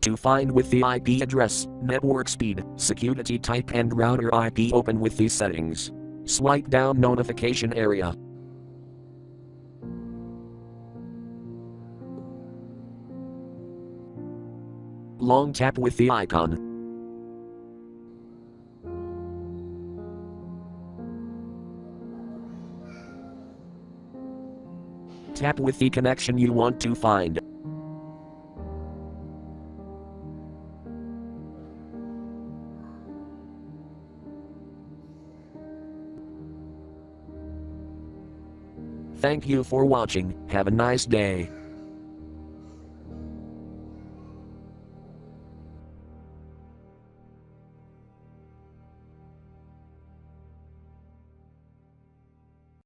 To find with the IP address, network speed, security type and router IP, open with these settings. Swipe down notification area. Long tap with the icon. Tap with the connection you want to find. Thank you for watching. Have a nice day.